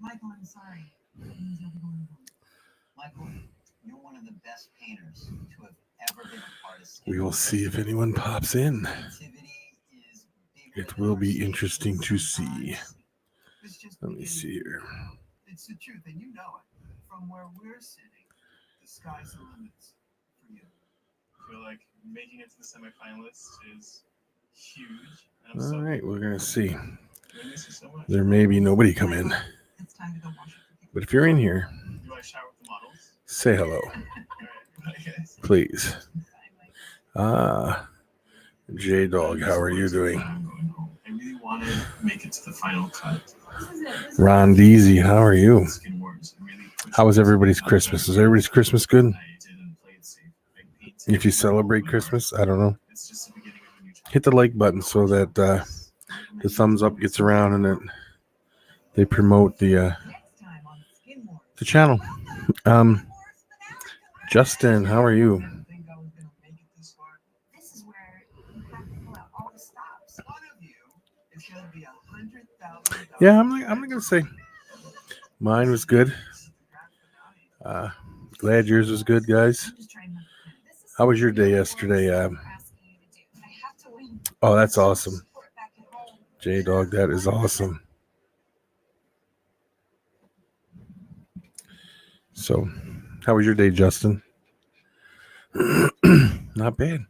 Michael, I'm sorry. Michael, you're one of the best painters to have ever been a part of We will see if anyone pops in. It will be interesting to see. Let me see here. It's the truth, and you know it. From where we're sitting, the sky's the limits for you. I feel like making it to the semifinalists is huge. All right, we're going to see. I miss you so much. There may be nobody come in. It's time to go wash it. But if you're in here, You want to shower with the models? say hello, All right. Bye, guys. please. J-Dog, how are you doing? I really want to make it to the final cut. Ron Deasy, how are you? Skin Wars. I really pushed How was everybody's Christmas? Is everybody's Christmas good? I didn't play it safe. I painted. If you celebrate Christmas, I don't know. It's just the beginning of a new chapter. Hit the like button so that the thumbs up gets around and that they promote the channel. Justin, how are you? This is where you have to pull out all the stops. One of you is going to be $100,000. Yeah, I'm not gonna say mine was good. Glad yours was good, guys. How was your day yesterday? Oh, that's awesome. J-Dog, that is awesome. So, how was your day, Justin? Not bad.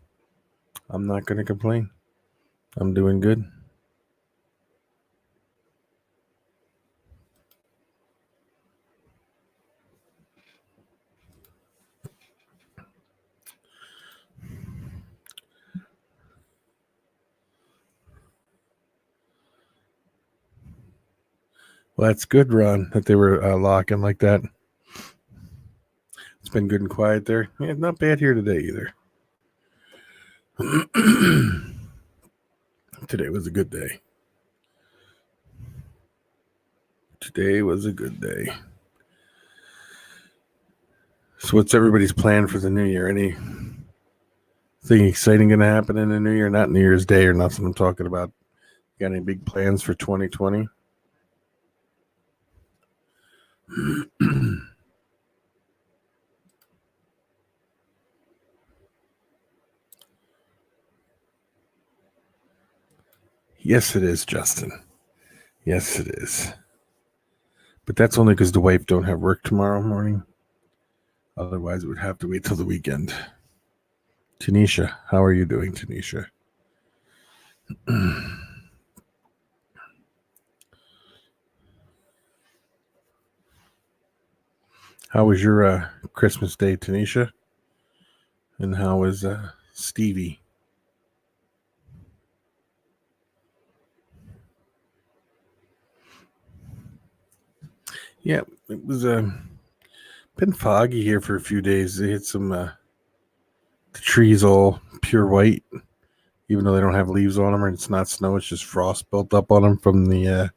I'm not going to complain. I'm doing good. Well, that's good, Ron, that they were locking like that. It's been good and quiet there. Yeah, not bad here today either. Today was a good day. Today was a good day. So what's everybody's plan for the new year? Anything exciting going to happen in the new year? Not New Year's Day or nothing I'm talking about. Got any big plans for 2020? Yes, it is, Justin. Yes, it is. But that's only because the wife don't have work tomorrow morning. Otherwise, it would have to wait till the weekend. Tanisha, how are you doing, Tanisha? How was your Christmas day, Tanisha? And how was Stevie? Yeah, it was been foggy here for a few days. They hit some the trees all pure white, even though they don't have leaves on them and it's not snow. It's just frost built up on them from the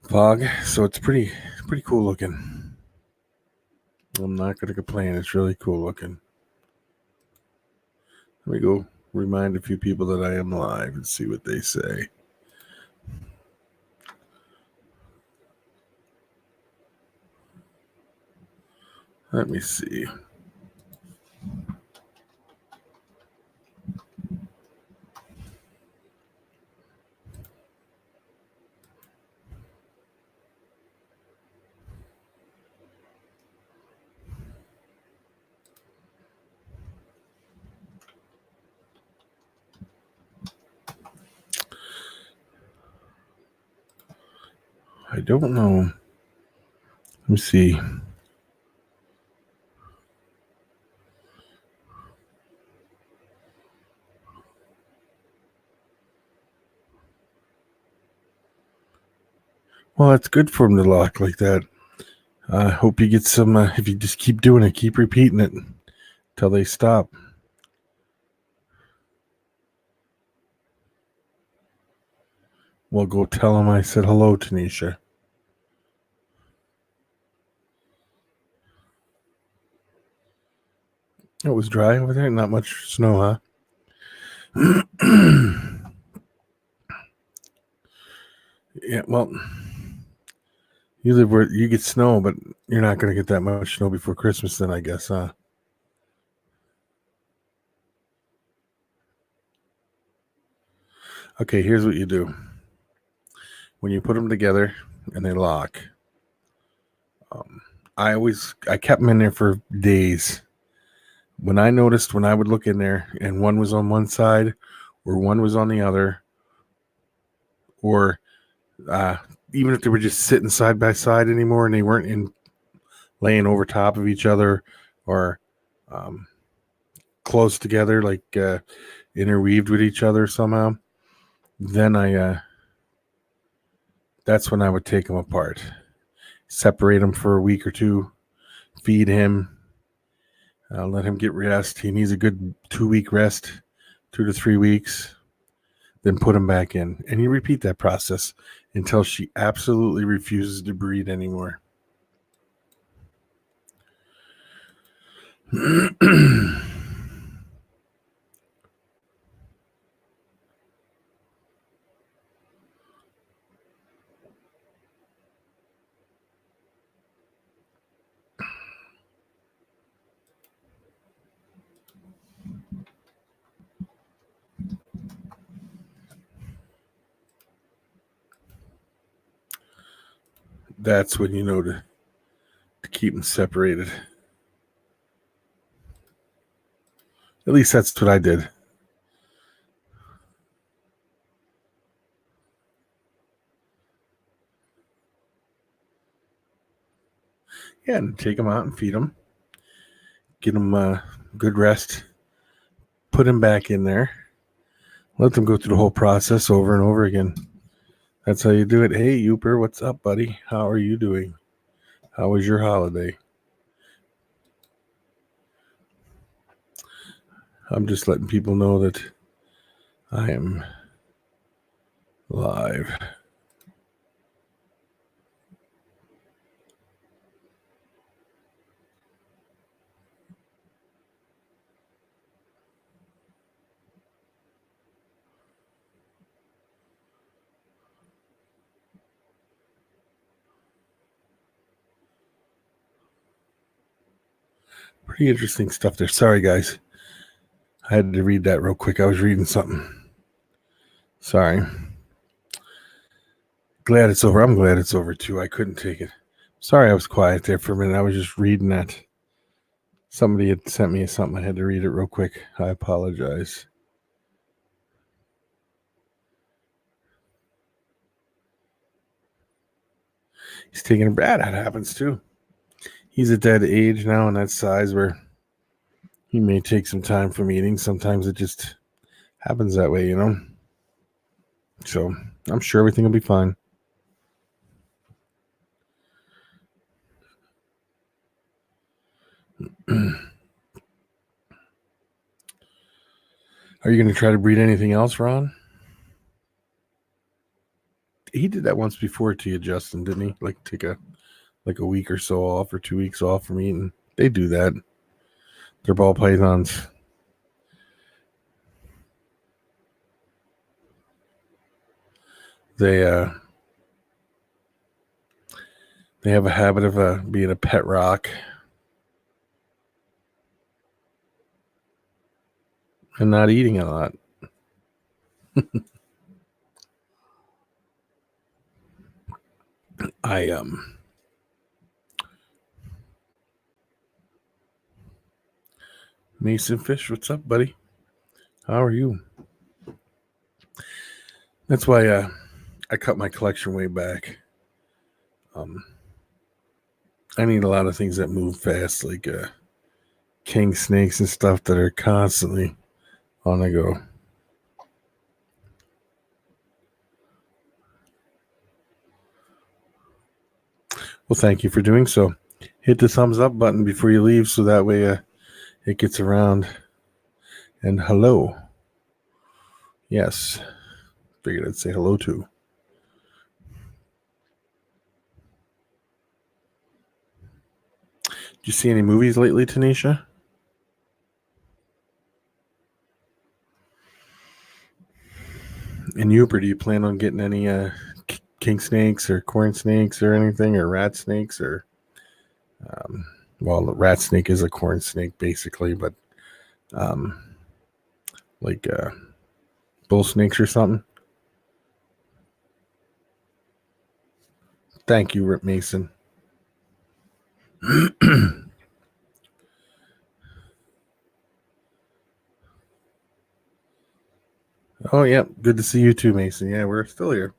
fog. So it's pretty cool looking. I'm not going to complain. It's really cool looking. Let me go remind a few people that I am live and see what they say. Let me see. I don't know. Let me see. Well, it's good for him to lock like that. I hope you get some, if you just keep doing it, keep repeating it until they stop. Well, go tell him I said hello, Tanisha. It was dry over there, not much snow, huh? Yeah, well, You live where you get snow, but you're not going to get that much snow before Christmas then, I guess, huh? Okay, here's what you do. When you put them together and they lock, I kept them in there for days. When I noticed when I would look in there and one was on one side or one was on the other, or even if they were just sitting side by side anymore and they weren't laying over top of each other or close together, like interweaved with each other somehow, then that's when I would take them apart, separate him for a week or two, feed him, let him get rest. He needs a good 2-week rest, 2 to 3 weeks, then put him back in. And you repeat that process until she absolutely refuses to breed anymore. That's when you know to keep them separated. At least that's what I did. Yeah, and take them out and feed them. Get them good rest. Put them back in there. Let them go through the whole process over and over again. That's how you do it. Hey, Youper, what's up, buddy? How are you doing? How was your holiday? I'm just letting people know that I am live. Pretty interesting stuff there. Sorry, guys. I had to read that real quick. I was reading something. Sorry. Glad it's over. I'm glad it's over, too. I couldn't take it. Sorry I was quiet there for a minute. I was just reading that. Somebody had sent me something. I had to read it real quick. I apologize. He's taking a brat. That happens, too. He's at that age now and that size where he may take some time from eating. Sometimes it just happens that way, you know. So I'm sure everything will be fine. Are you going to try to breed anything else, Ron? He did that once before to you, Justin, didn't he? Like take a week or so off or 2 weeks off from eating. They do that. They're ball pythons. They have a habit of being a pet rock and not eating a lot. Mason Fish, what's up, buddy? How are you? That's why I cut my collection way back. I need a lot of things that move fast, like king snakes and stuff that are constantly on the go. Well, thank you for doing so. Hit the thumbs up button before you leave so that way it gets around. And hello. Yes. Figured I'd say hello too. Did you see any movies lately, Tanisha? And Uber, do you plan on getting any king snakes or corn snakes or anything, or rat snakes, or well, the rat snake is a corn snake basically, but like bull snakes or something. Thank you, Rip Mason. Oh, yeah. Good to see you too, Mason. Yeah, we're still here.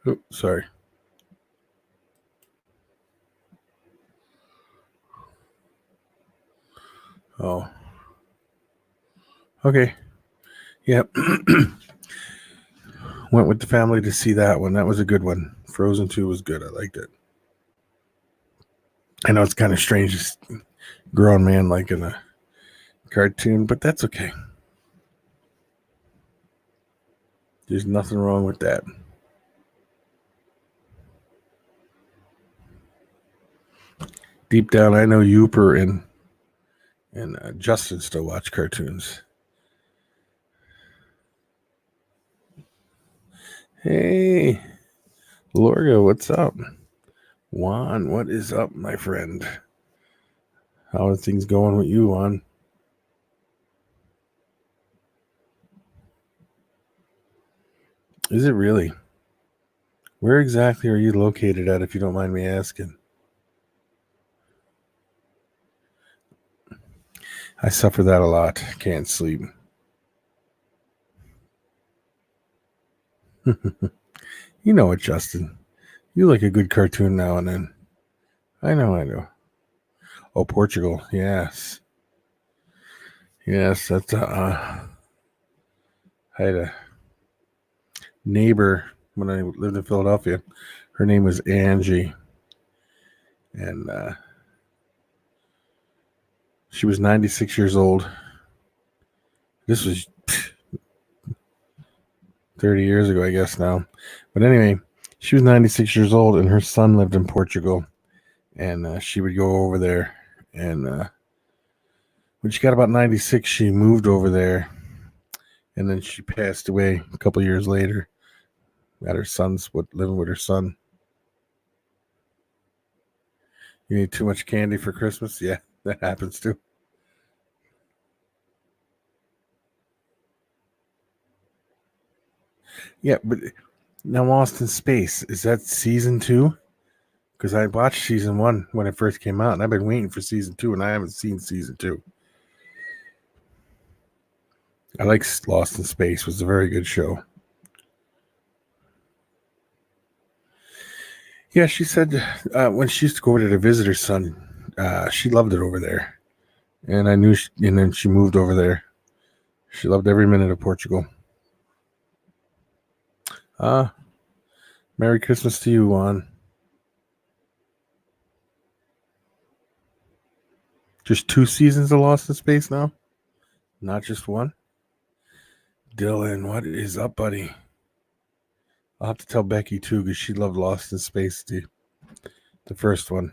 Oh, sorry. Oh. Okay. Yep. Went with the family to see that one. That was a good one. Frozen 2 was good. I liked it. I know it's kind of strange, just grown man like in a cartoon, but that's okay. There's nothing wrong with that. Deep down, I know Youper and Justin still watch cartoons. Hey, Lorga, what's up? Juan, what is up, my friend? How are things going with you, Juan? Is it really? Where exactly are you located at, if you don't mind me asking? I suffer that a lot. Can't sleep. You know it, Justin. You like a good cartoon now and then. I know. Oh, Portugal. Yes. Yes, that's I had a neighbor when I lived in Philadelphia. Her name was Angie. And she was 96 years old. This was 30 years ago, I guess now. But anyway, she was 96 years old, and her son lived in Portugal. And she would go over there. And when she got about 96, she moved over there. And then she passed away a couple years later. At her son's, living with her son. You need too much candy for Christmas? Yeah, that happens too. Yeah, but now Lost in Space, is that season 2? Because I watched season 1 when it first came out, and I've been waiting for season 2, and I haven't seen season 2. I like Lost in Space. It was a very good show. Yeah, she said when she used to go over there to visit her son, she loved it over there. And I knew, and then she moved over there. She loved every minute of Portugal. Merry Christmas to you, Juan. Just 2 seasons of Lost in Space now? Not just 1? Dylan, what is up, buddy? I'll have to tell Becky, too, because she loved Lost in Space, the first one.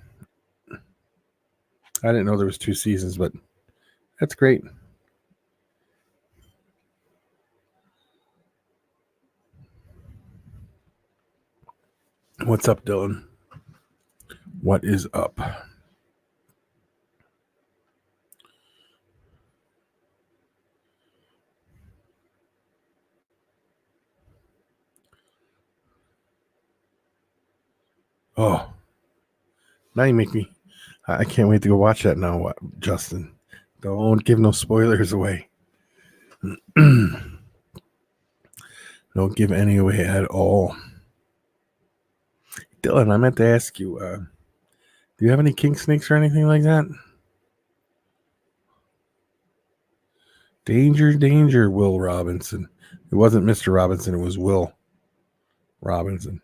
I didn't know there was 2 seasons, but that's great. What's up, Dylan? What is up? Oh, now you make me. I can't wait to go watch that now, Justin. Don't give no spoilers away. Don't give any away at all. Dylan, I meant to ask you, do you have any king snakes or anything like that? Danger, Will Robinson. It wasn't Mr. Robinson, it was Will Robinson.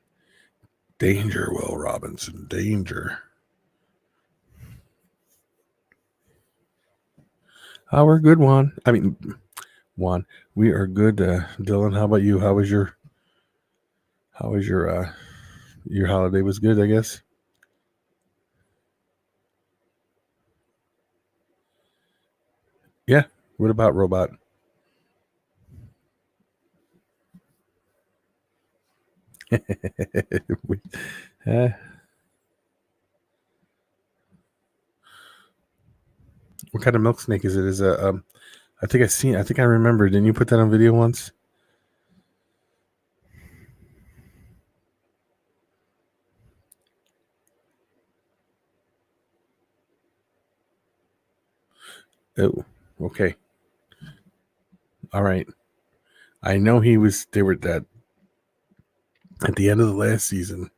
Danger, Will Robinson. Danger. We're good, Juan. We are good. Dylan, how about you? How was your Your holiday was good, I guess. Yeah. What about Robot? Uh, what kind of milk snake is it? Is a I think I remember. Didn't you put that on video once? Oh, okay. All right. I know they were that at the end of the last season.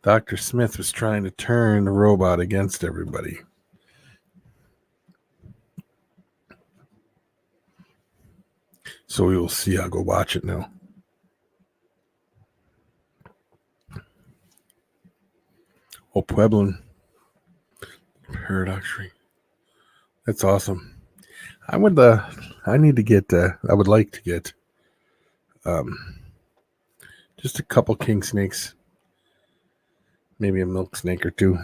Dr. Smith was trying to turn the robot against everybody. So we will see. I'll go watch it now. Oh, Pueblan Paradox Tree. That's awesome. I would need to get I would like to get just a couple king snakes. Maybe a milk snake or two.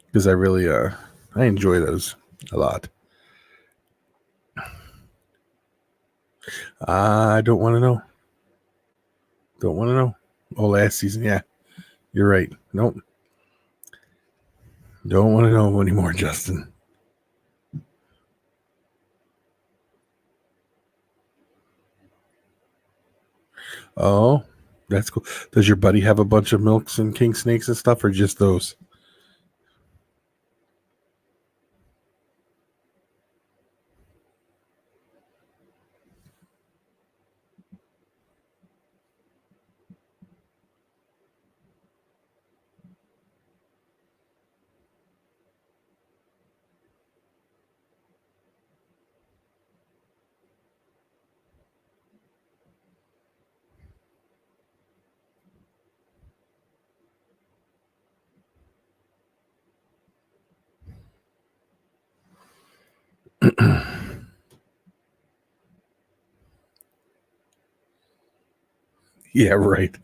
Because I really I enjoy those a lot. I don't want to know. Don't want to know. Oh, last season, yeah. You're right. Nope. Don't want to know anymore, Justin. Oh, that's cool. Does your buddy have a bunch of milks and king snakes and stuff, or just those? Yeah, right.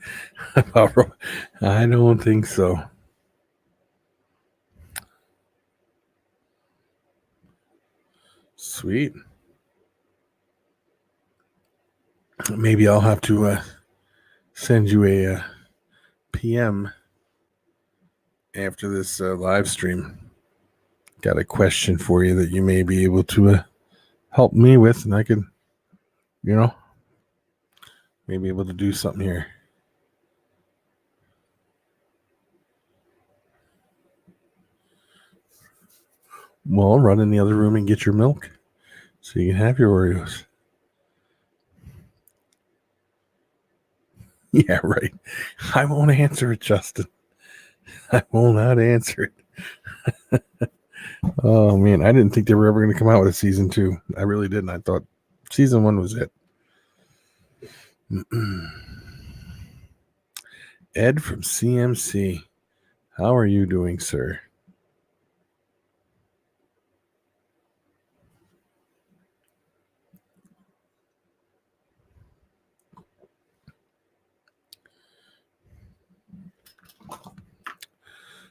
I don't think so. Sweet. Maybe I'll have to send you a PM after this live stream. Got a question for you that you may be able to help me with, and I can, maybe able to do something here. Well, run in the other room and get your milk so you can have your Oreos. Yeah, right. I won't answer it, Justin. I will not answer it. Oh, man. I didn't think they were ever going to come out with a season 2. I really didn't. I thought season 1 was it. Ed from CMC. How are you doing, sir?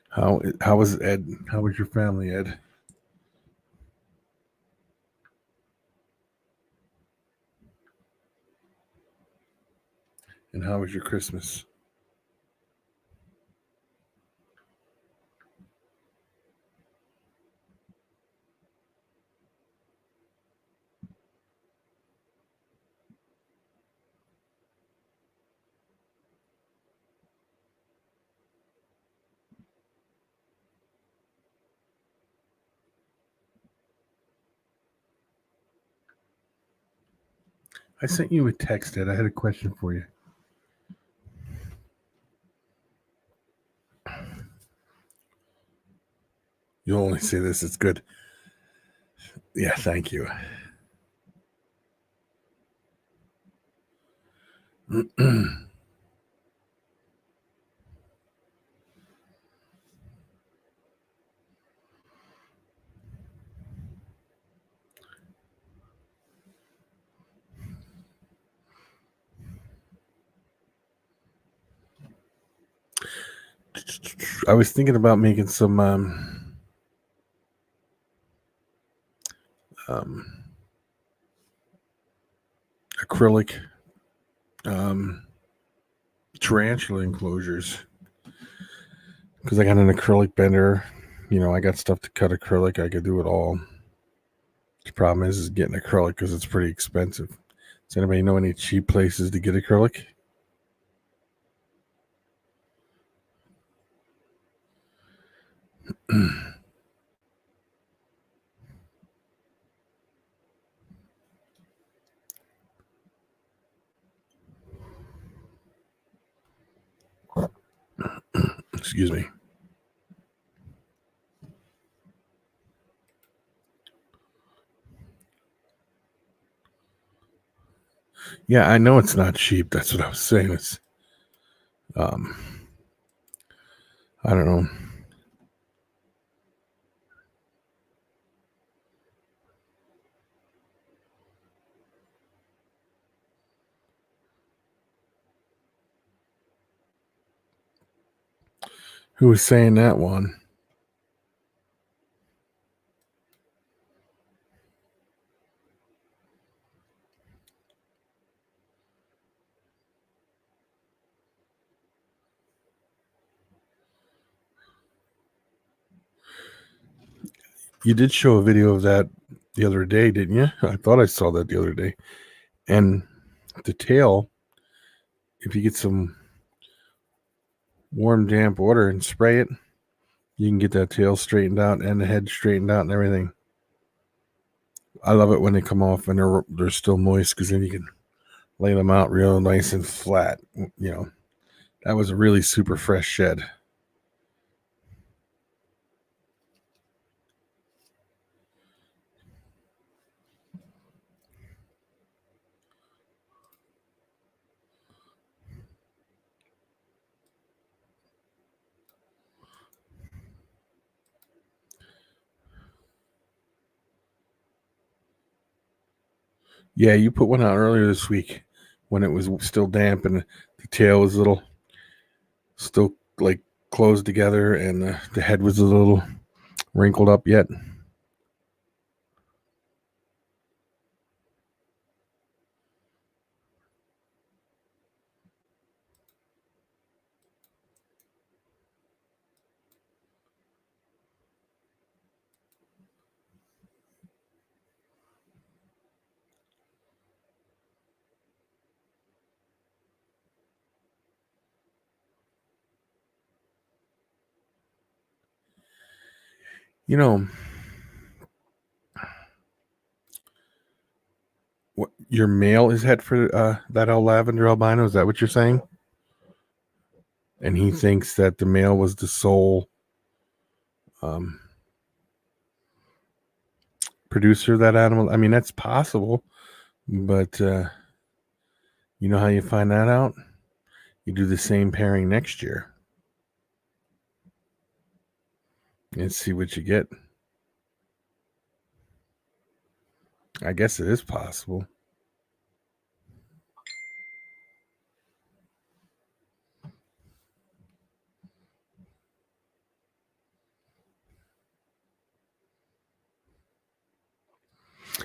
How was Ed? How was your family, Ed? And how was your Christmas? I sent you a text, Ed. I had a question for you. You'll only say this. It's good. Yeah, thank you. I was thinking about making some acrylic tarantula enclosures because I got an acrylic bender. I got stuff to cut acrylic. I could do it all. The problem is getting acrylic because it's pretty expensive. Does anybody know any cheap places to get acrylic? Excuse me. Yeah, I know it's not cheap. That's what I was saying. It's, I don't know. Who was saying that one? You did show a video of that the other day, didn't you? I thought I saw that the other day. And the tail, if you get some warm, damp water and spray it, you can get that tail straightened out and the head straightened out and everything. I love it when they come off and they're still moist because then you can lay them out real nice and flat. That was a really super fresh shed. Yeah, you put one out earlier this week when it was still damp and the tail was still like closed together and the head was a little wrinkled up yet. What your male is head for that lavender albino? Is that what you're saying? And he thinks that the male was the sole producer of that animal. I mean, that's possible, but you know how you find that out? You do the same pairing next year and see what you get. I guess it is possible.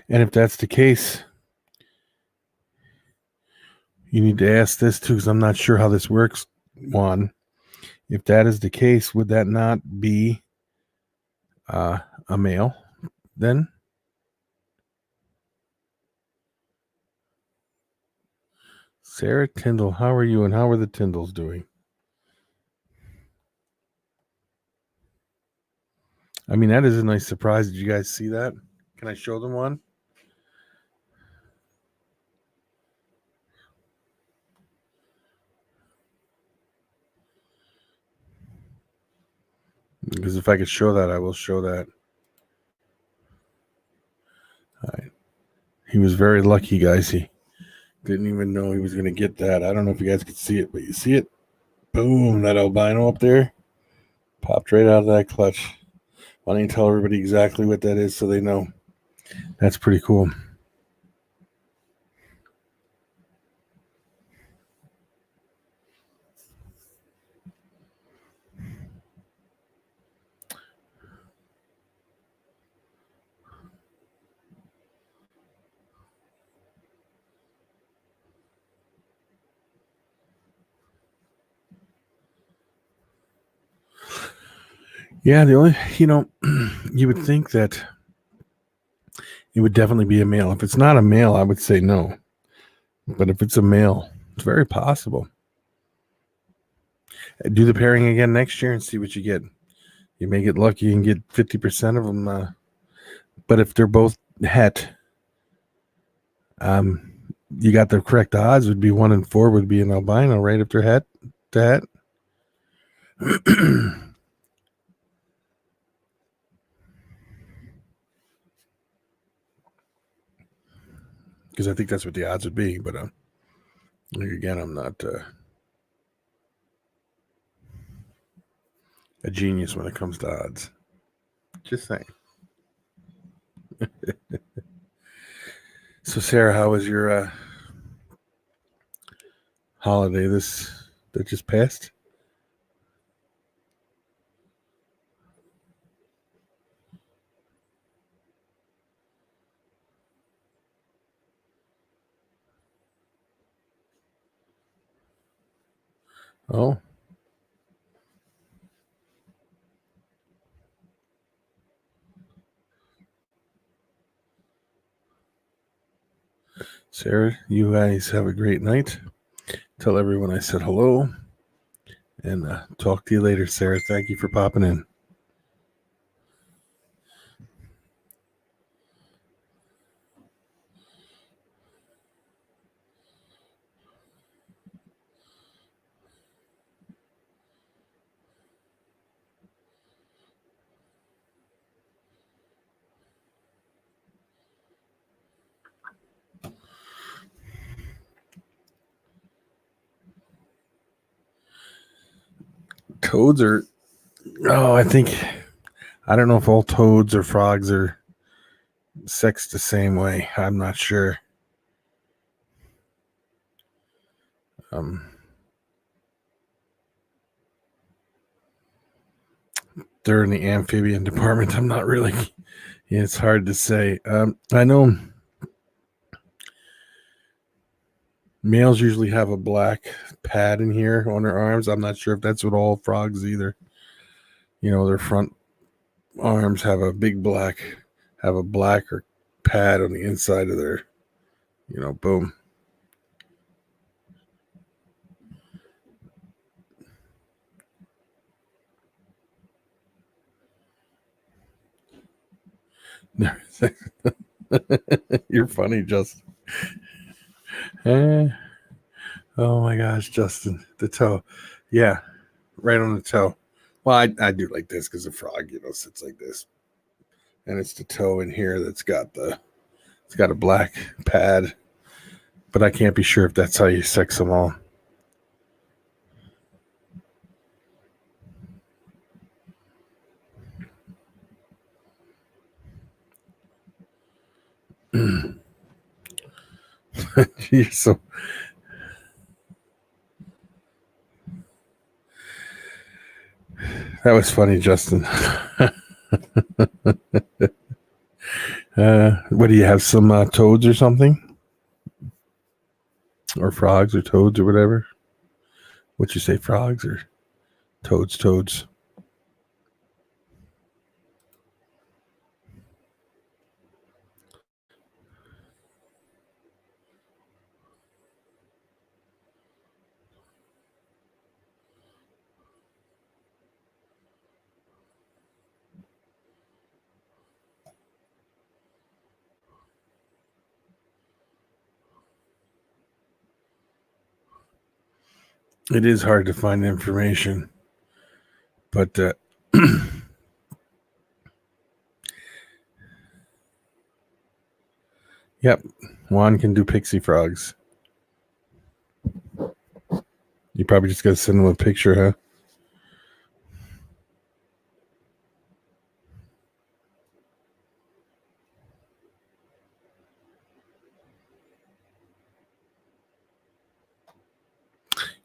And if that's the case, you need to ask this too, because I'm not sure how this works, Juan. If that is the case, would that not be a male then? Sarah Tyndall, how are you and how are the Tyndalls doing? I mean, that is a nice surprise. Did you guys see that? Can I show them one? Because if I could show that, I will show that. All right. He was very lucky, guys. He didn't even know he was going to get that. I don't know if you guys could see it, but you see it? Boom, that albino up there popped right out of that clutch. Why don't you tell everybody exactly what that is so they know? That's pretty cool. Yeah, the only, you would think that it would definitely be a male. If it's not a male, I would say no. But if it's a male, it's very possible. Do the pairing again next year and see what you get. You may get lucky and get 50% of them. But if they're both het, you got the correct odds. Would be 1 in 4 would be an albino, right? If they're het to het. Because I think that's what the odds would be. But again, I'm not a genius when it comes to odds. Just saying. So, Sarah, how was your holiday that just passed? Oh, Sarah, you guys have a great night. Tell everyone I said hello. And talk to you later, Sarah. Thank you for popping in. Toads are, I don't know if all toads or frogs are sexed the same way. I'm not sure. They're in the amphibian department. I'm not really, it's hard to say. I know males usually have a black pad in here on their arms. I'm not sure if that's what all frogs either. Their front arms have a black or pad on the inside of their, boom. You're funny, Justin. Oh my gosh, Justin, the toe. Yeah, right on the toe. Well, I do like this because the frog, sits like this, and it's the toe in here it's got a black pad, but I can't be sure if that's how you sex them all. You're so. That was funny, Justin. What do you have? Some toads or something, or frogs or toads or whatever? What you say, frogs or toads? Toads. It is hard to find information, but yep, Juan can do pixie frogs. You probably just got to send him a picture, huh?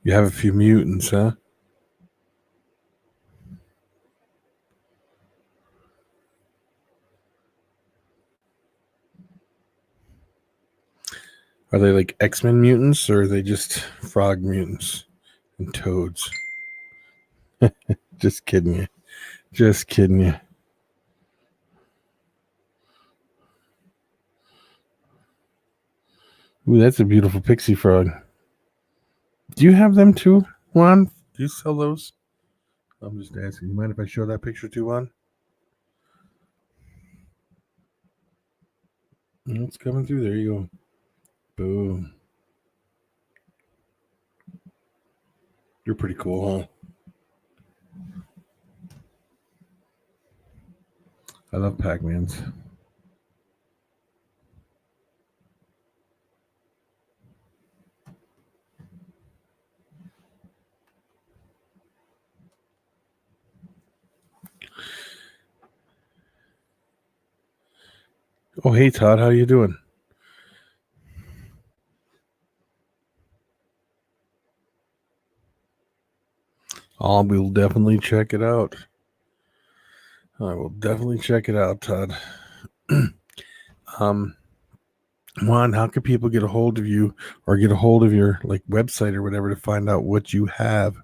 You have a few mutants, huh? Are they like X-Men mutants, or are they just frog mutants and toads? Just kidding you. Just kidding you. Ooh, that's a beautiful pixie frog. Do you have them too, Juan? Do you sell those? I'm just asking. You mind if I show that picture too, Juan? It's coming through. There you go. Boom. You're pretty cool, huh? I love Pac-Mans. Oh, hey, Todd. How you doing? I will definitely check it out. I will definitely check it out, Todd. Juan, how can people get a hold of you or get a hold of your like website or whatever to find out what you have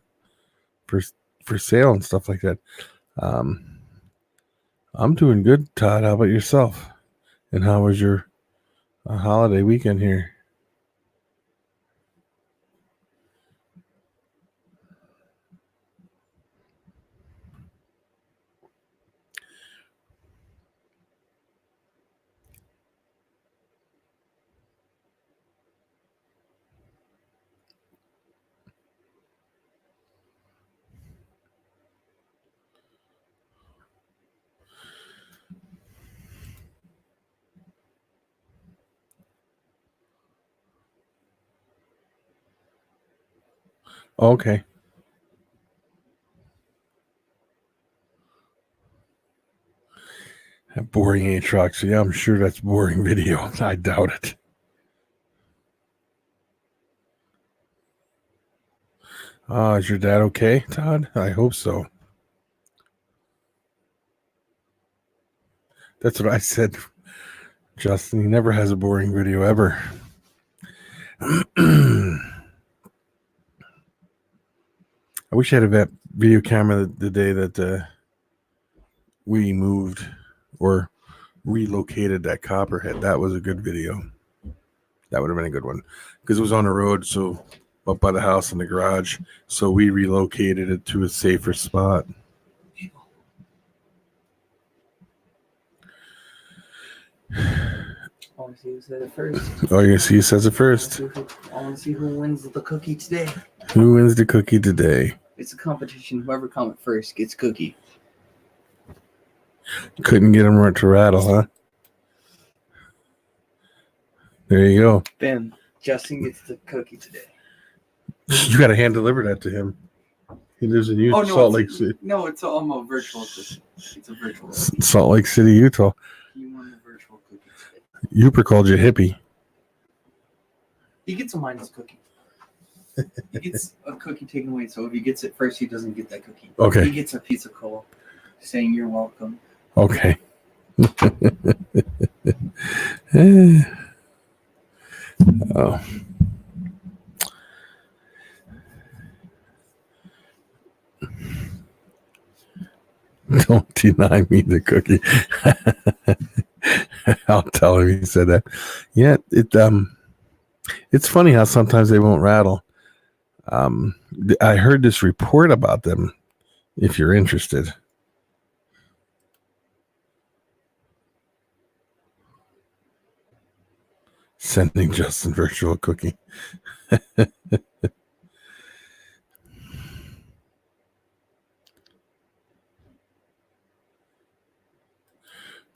for sale and stuff like that? I'm doing good, Todd. How about yourself? And how was your holiday weekend here? Okay. Boring 8 trucks. Yeah, I'm sure that's boring video. I doubt it. Is your dad okay, Todd? I hope so. That's what I said, Justin. He never has a boring video ever. I wish I had that video camera the day that we moved or relocated that Copperhead. That was a good video. That would have been a good one because it was on the road, so up by the house in the garage. So we relocated it to a safer spot. I want to see who said it first. Oh, you see, he says it first. I want to see who wins the cookie today. Who wins the cookie today? It's a competition. Whoever comment first gets cookie. Couldn't get him to rattle, huh? There you go. Bam. Justin gets the cookie today. You got to hand deliver that to him. He lives in Utah, Salt Lake City. No, it's almost a virtual cookie. It's a virtual cookie. Salt Lake City, Utah. He won the virtual cookie today. Youper called you a hippie. He gets a minus cookie. He gets a cookie taken away, so if he gets it first, he doesn't get that cookie. Okay. He gets a piece of coal saying you're welcome. Okay. Oh. Don't deny me the cookie. I'll tell him he said that. Yeah, it's funny how sometimes they won't rattle. I heard this report about them, if you're interested. Sending Justin virtual cookie.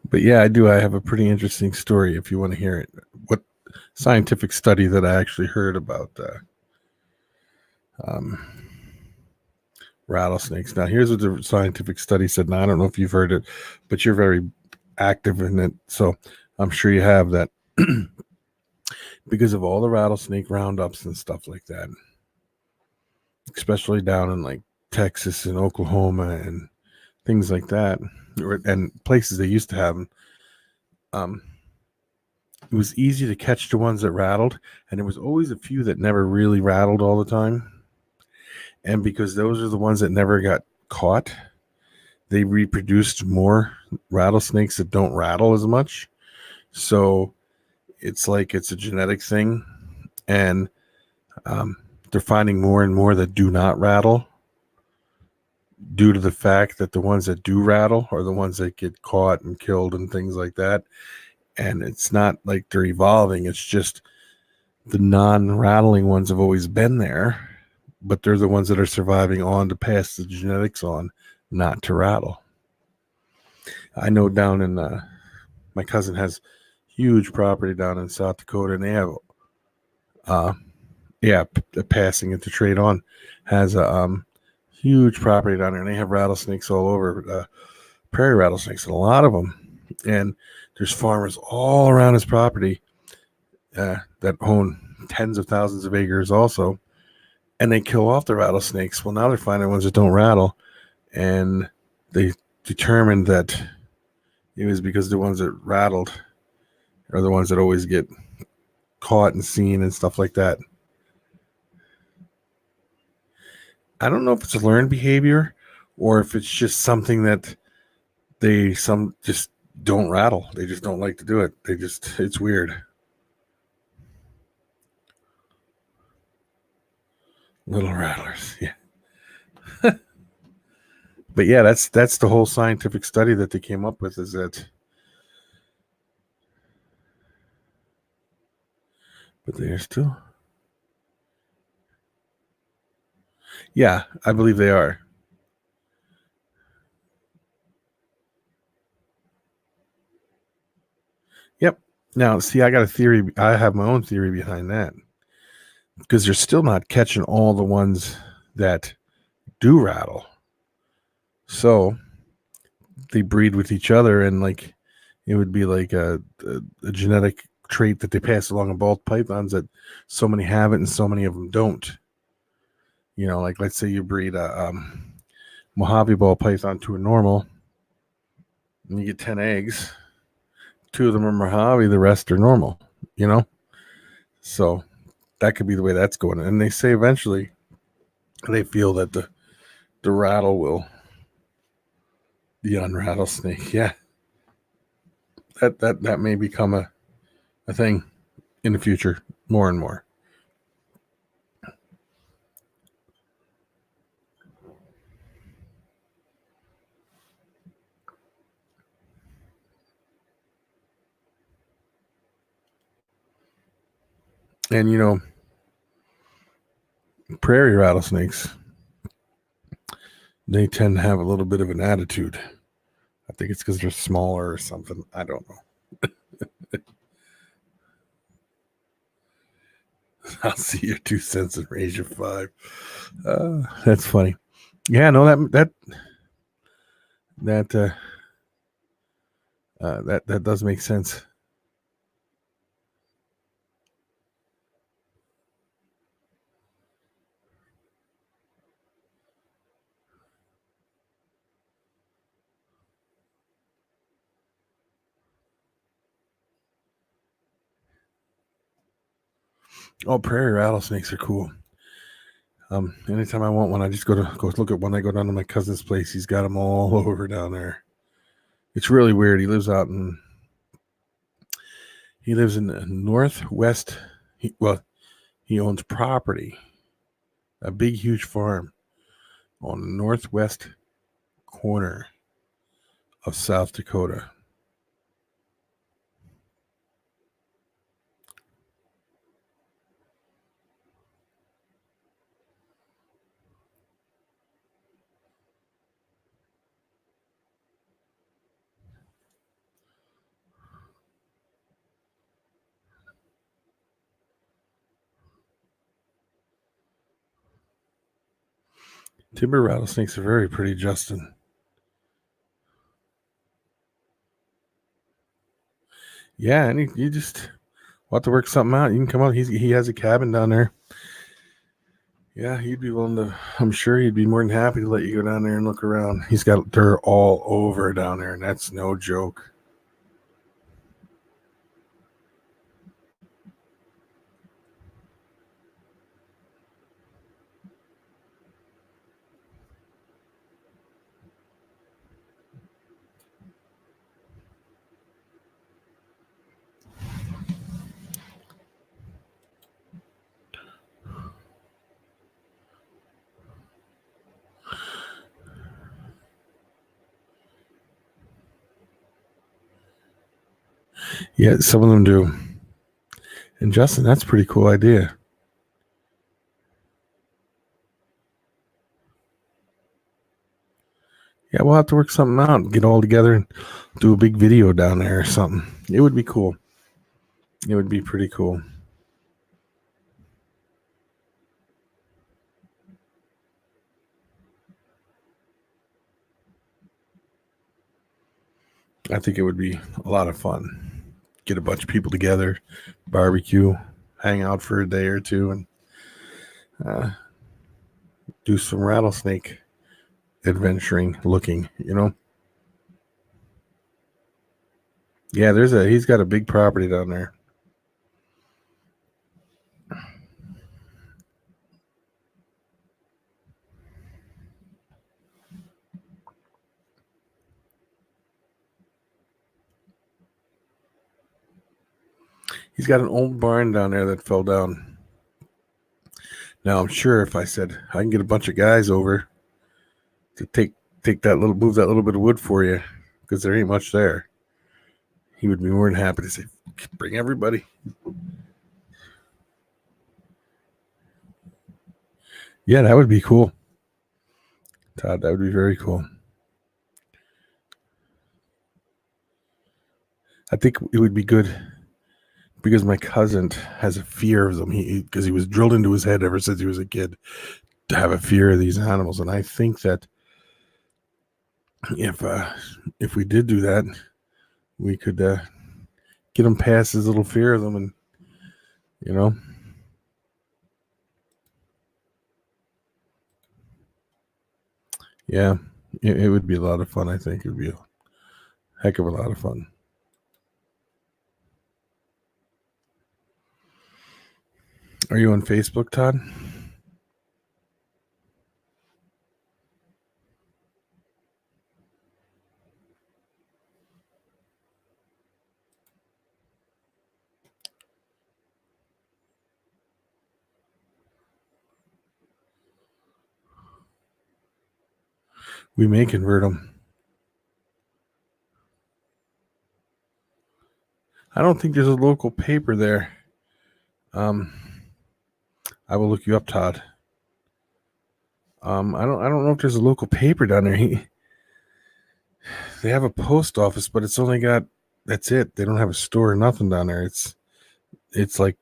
But yeah, I do. I have a pretty interesting story if you want to hear it. What scientific study that I actually heard about rattlesnakes. Now, here's what the scientific study said. Now, I don't know if you've heard it, but you're very active in it, so I'm sure you have that. Because of all the rattlesnake roundups and stuff like that, especially down in like Texas and Oklahoma and things like that, and places they used to have them, it was easy to catch the ones that rattled, and there was always a few that never really rattled all the time. And because those are the ones that never got caught, they reproduced more rattlesnakes that don't rattle as much. So it's like it's a genetic thing, and they're finding more and more that do not rattle, due to the fact that the ones that do rattle are the ones that get caught and killed and things like that. And it's not like they're evolving, it's just the non-rattling ones have always been there, but they're the ones that are surviving on to pass the genetics on not to rattle. I know down in my cousin has huge property down in South Dakota, and they have passing it to trade on, has a huge property down there, and they have rattlesnakes all over, prairie rattlesnakes, and a lot of them. And there's farmers all around his property that own tens of thousands of acres also, and they kill off the rattlesnakes. Well, now they're finding ones that don't rattle, and they determined that it was because the ones that rattled are the ones that always get caught and seen and stuff like that. I don't know if it's a learned behavior or if it's just something that some just don't rattle. They just don't like to do it. It's weird. Little rattlers, yeah. But yeah, that's the whole scientific study that they came up with, is that. But they're still. Yeah, I believe they are. Yep. Now, see, I got a theory. I have my own theory behind that, because they're still not catching all the ones that do rattle. So they breed with each other, and like it would be like a genetic trait that they pass along in both pythons, that so many have it and so many of them don't. You know, like let's say you breed a Mojave ball python to a normal, and you get 10 eggs. 2 of them are Mojave, the rest are normal, you know? So that could be the way that's going. And they say eventually they feel that the rattle will the unrattlesnake. Yeah. That may become a thing in the future more and more. And you know, prairie rattlesnakes, they tend to have a little bit of an attitude. I think it's because they're smaller or something. I don't know. I'll see your 2 cents and raise your 5. That's funny. Yeah, no, that does make sense. Oh, prairie rattlesnakes are cool. Anytime I want one, I just go look at one. I go down to my cousin's place. He's got them all over down there. It's really weird. He lives in the northwest. He owns property, a big, huge farm on the northwest corner of South Dakota. Timber rattlesnakes are very pretty, Justin. Yeah, and you just want to work something out. You can come out. He has a cabin down there. Yeah, he'd be willing to. I'm sure he'd be more than happy to let you go down there and look around. He's got dirt all over down there, and that's no joke. Yeah, some of them do. And Justin, that's a pretty cool idea. Yeah, we'll have to work something out. Get all together and do a big video down there or something. It would be cool. It would be pretty cool. I think it would be a lot of fun. Get a bunch of people together, barbecue, hang out for a day or two, and do some rattlesnake adventuring looking, you know? Yeah, he's got a big property down there. He's got an old barn down there that fell down. Now I'm sure if I said I can get a bunch of guys over to move that little bit of wood for you, because there ain't much there, he would be more than happy to say, bring everybody. Yeah, that would be cool, Todd. That would be very cool. I think it would be good because my cousin has a fear of them. Because he was drilled into his head ever since he was a kid to have a fear of these animals, and I think that if we did do that, we could get him past his little fear of them, and you know. Yeah, it would be a lot of fun. I think it would be a heck of a lot of fun. Are you on Facebook, Todd? We may convert them. I don't think there's a local paper there. I will look you up, Todd. I don't know if there's a local paper down there. They have a post office, but it's only got, that's it. They don't have a store or nothing down there. It's like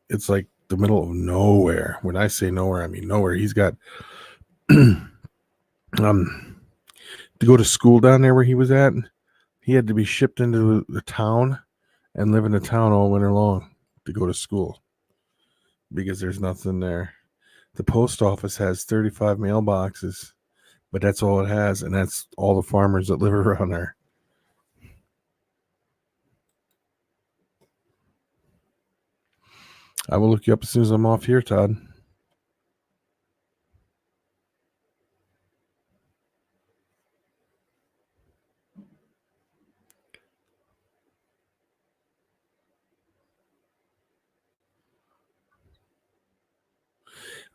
the middle of nowhere. When I say nowhere, I mean nowhere. He's got to go to school down there where he was at. He had to be shipped into the town and live in the town all winter long to go to school because there's nothing there. The post office has 35 mailboxes, but that's all it has, and that's all the farmers that live around there. I will look you up as soon as I'm off here, Todd.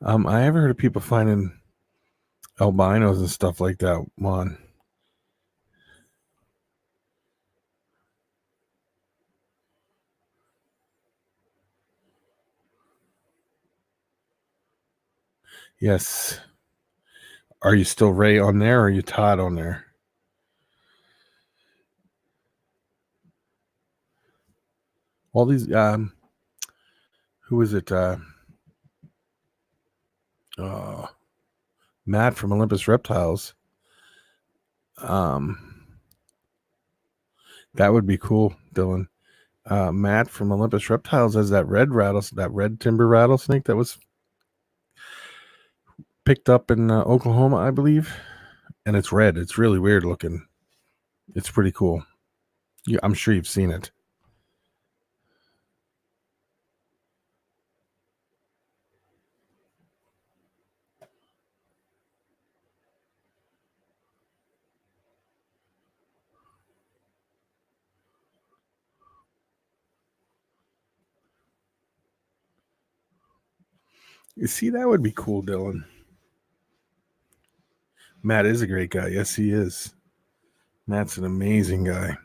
I ever heard of people finding albinos and stuff like that, Juan. Yes. Are you still Ray on there, or are you Todd on there? All these, who is it? Matt from Olympus Reptiles. That would be cool, Dylan. Matt from Olympus Reptiles has that red timber rattlesnake that was picked up in Oklahoma, I believe, and it's red. It's really weird looking. It's pretty cool. I'm sure you've seen it. You see, that would be cool, Dylan. Matt is a great guy. Yes, he is. Matt's an amazing guy.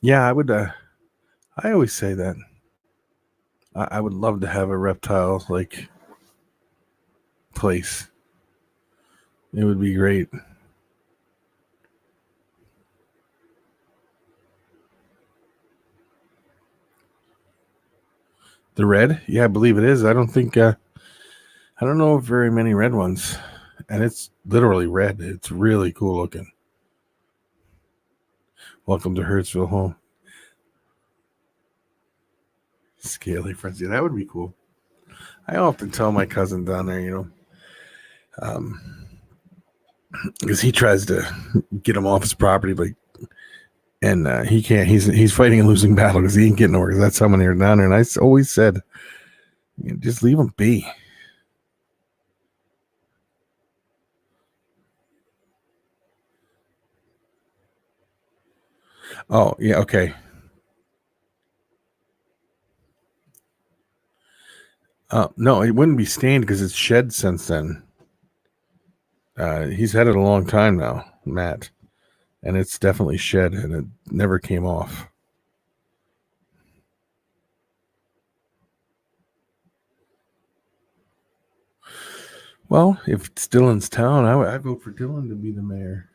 Yeah, I would. I always say that. I would love to have a reptile like place. It would be great. The red? Yeah, I believe it is. I don't think. I don't know of very many red ones, and it's literally red. It's really cool looking. Welcome to Hertzville home. Scaly frenzy. That would be cool. I often tell my cousin down there, because he tries to get him off his property, but he can't. He's fighting a losing battle because he ain't getting nowhere. Because that's how many are down there. And I always said, just leave him be. Oh yeah, okay. No, it wouldn't be stained because it's shed since then. He's had it a long time now, Matt, and it's definitely shed, and it never came off. Well, if it's Dylan's town, I vote for Dylan to be the mayor.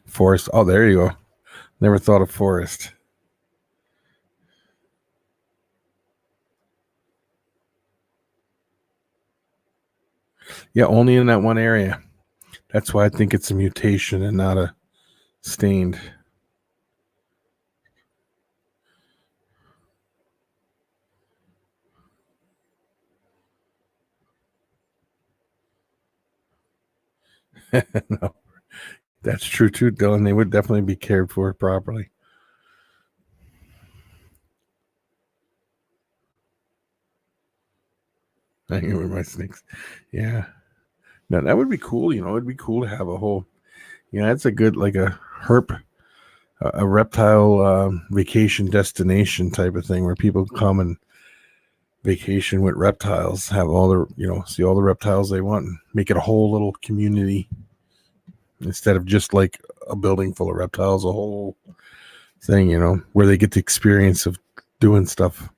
Forest. Oh, there you go. Never thought of Forest. Yeah, only in that one area. That's why I think it's a mutation and not a stained. No, that's true too, Dylan. They would definitely be cared for properly. Hanging with my snakes. Yeah. No, that would be cool. It'd be cool to have a whole, that's a good, like a a reptile vacation destination type of thing where people come and vacation with reptiles, have all the, see all the reptiles they want, and make it a whole little community instead of just like a building full of reptiles, a whole thing, where they get the experience of doing stuff.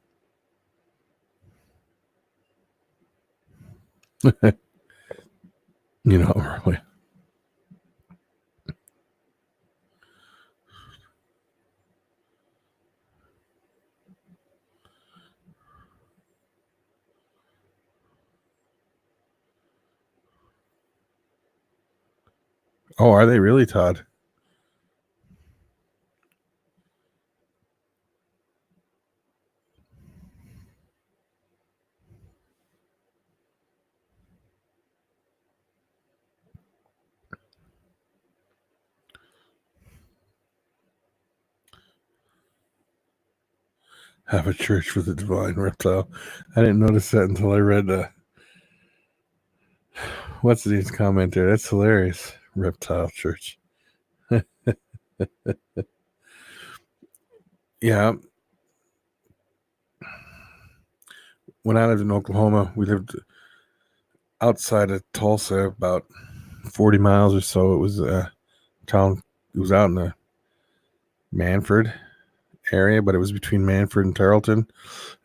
Really. Oh, are they really, Todd? Have a church for the divine reptile. I didn't notice that until I read what's his comment there. That's hilarious. Reptile church. Yeah. When I lived in Oklahoma, we lived outside of Tulsa, about 40 miles or so. It was a town. It was out in the Manford area, but it was between Manford and Tarleton,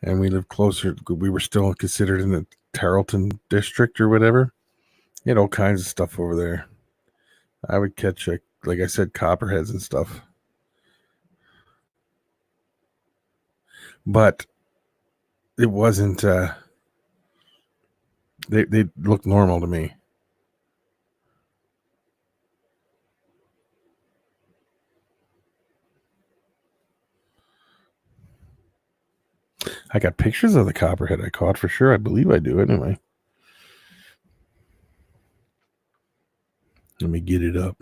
and we lived closer. We were still considered in the Tarleton district or whatever. You had all kinds of stuff over there. I would catch, like I said, copperheads and stuff. But it wasn't, they looked normal to me. I got pictures of the copperhead I caught for sure. I believe I do anyway. Let me get it up.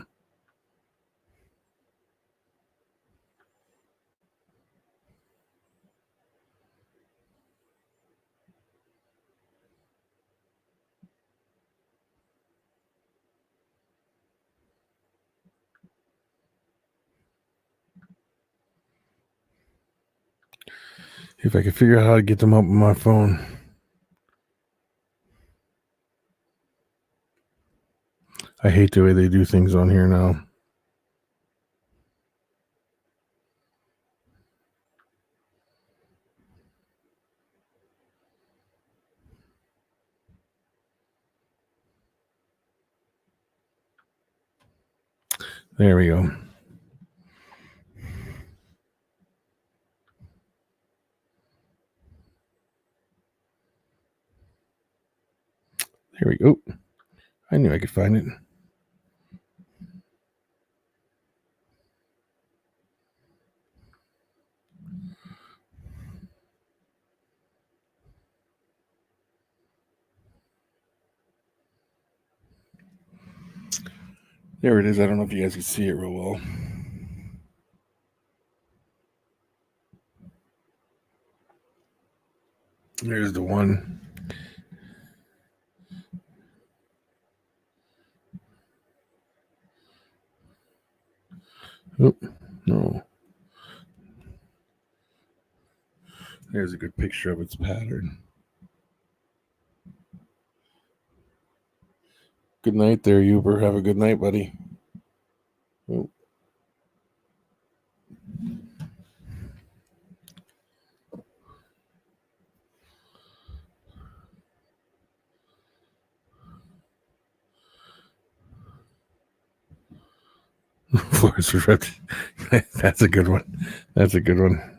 If I could figure out how to get them up on my phone. I hate the way they do things on here now. There we go. There we go. I knew I could find it. There it is. I don't know if you guys can see it real well. There's the one. Oh, no. There's a good picture of its pattern. Good night there, Uber. Have a good night, buddy. Oh. Floors were ripped. That's a good one. That's a good one.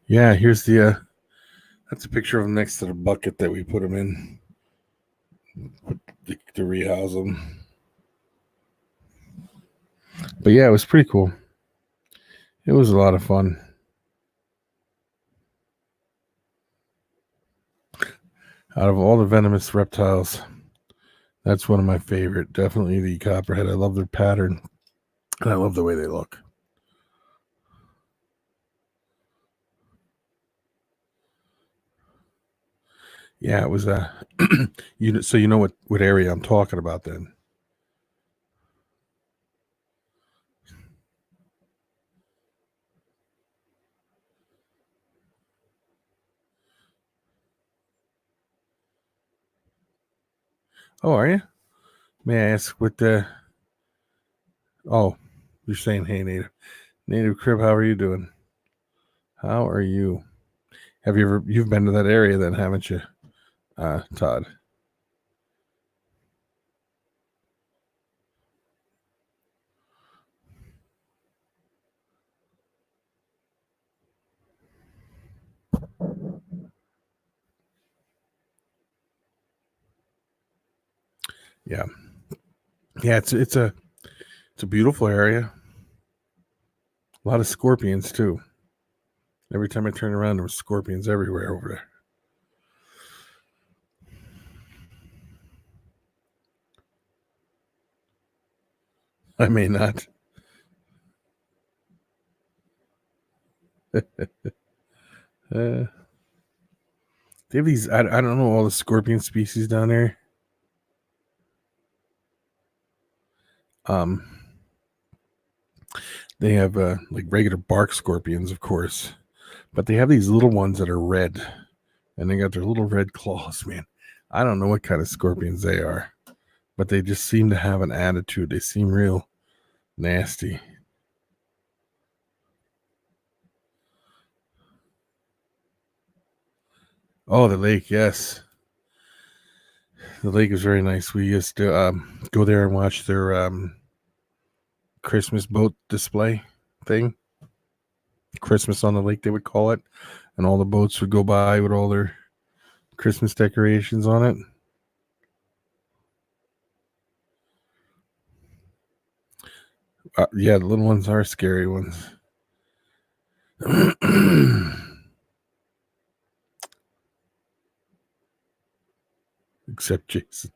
Yeah, here's the that's a picture of them next to the bucket that we put them in to rehouse them. But yeah, it was pretty cool. It was a lot of fun. Out of all the venomous reptiles, that's one of my favorite. Definitely the copperhead. I love their pattern, and I love the way they look. Yeah, it was so you know what area I'm talking about then. Oh, are you? May I ask what the Oh, you're saying hey Native Crib, how are you doing? How are you? You've been to that area then, haven't you? Todd. Yeah. Yeah, it's a beautiful area. A lot of scorpions too. Every time I turn around, there were scorpions everywhere over there. I may not. They have these. I don't know all the scorpion species down there. They have like regular bark scorpions, of course, but they have these little ones that are red, and they got their little red claws. Man, I don't know what kind of scorpions they are, but they just seem to have an attitude. They seem real nasty. Oh, the lake, yes. The lake is very nice. We used to go there and watch their Christmas boat display thing. Christmas on the lake, they would call it. And all the boats would go by with all their Christmas decorations on it. Yeah, the little ones are scary ones. Except Jason.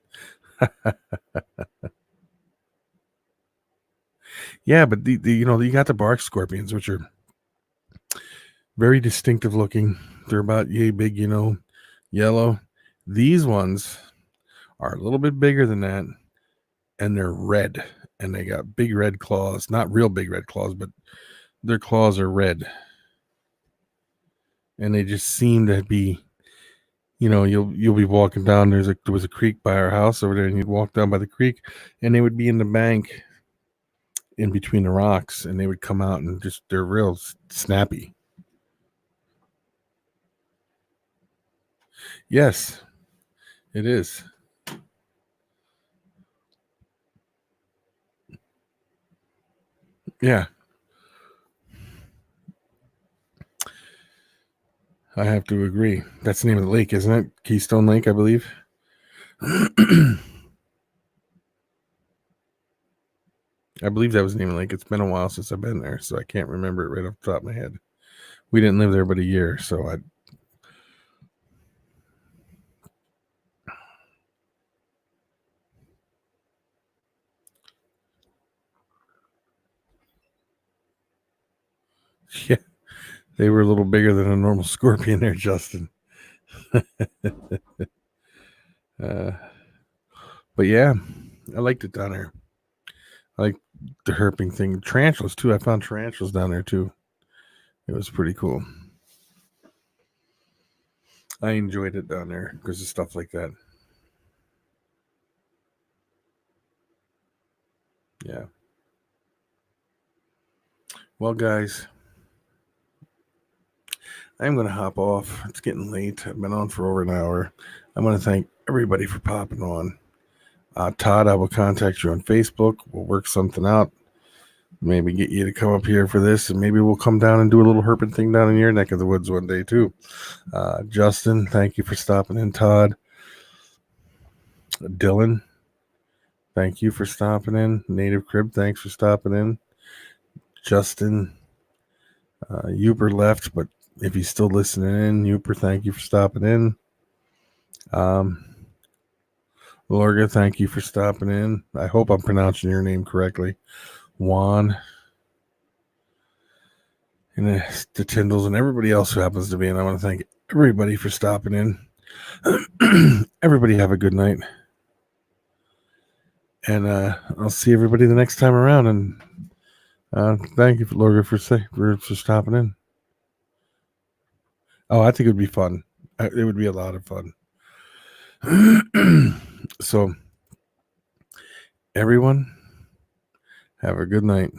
Yeah, but the you got the bark scorpions, which are very distinctive looking. They're about yay big, yellow. These ones are a little bit bigger than that, and they're red, and they got big red claws. Not real big red claws, but their claws are red, and they just seem to be. You'll be walking down. There was a creek by our house over there, and you'd walk down by the creek, and they would be in the bank, in between the rocks, and they would come out and they're real snappy. Yes, it is. Yeah, I have to agree. That's the name of the lake, isn't it? Keystone Lake, I believe. I believe that was the name of the lake. It's been a while since I've been there, so I can't remember it right off the top of my head. We didn't live there but a year, so yeah, they were a little bigger than a normal scorpion there, Justin. But yeah, I liked it down there. I like the herping thing. Tarantulas too. I found tarantulas down there too. It was pretty cool. I enjoyed it down there because of stuff like that. Yeah. Well, guys, I'm going to hop off. It's getting late. I've been on for over an hour. I want to thank everybody for popping on. Todd, I will contact you on Facebook. We'll work something out. Maybe get you to come up here for this, and maybe we'll come down and do a little herping thing down in your neck of the woods one day too. Justin, thank you for stopping in. Todd, Dylan, thank you for stopping in. Native Crib, thanks for stopping in. Justin, Uber left, but if he's still listening in, Uber, thank you for stopping in. Lorga, thank you for stopping in. I hope I'm pronouncing your name correctly. Juan, and the Tyndalls, and everybody else who happens to be in. I want to thank everybody for stopping in. Everybody have a good night. And I'll see everybody the next time around. And thank you, Lorga, for stopping in. Oh, I think it would be fun. It would be a lot of fun. So, everyone, have a good night.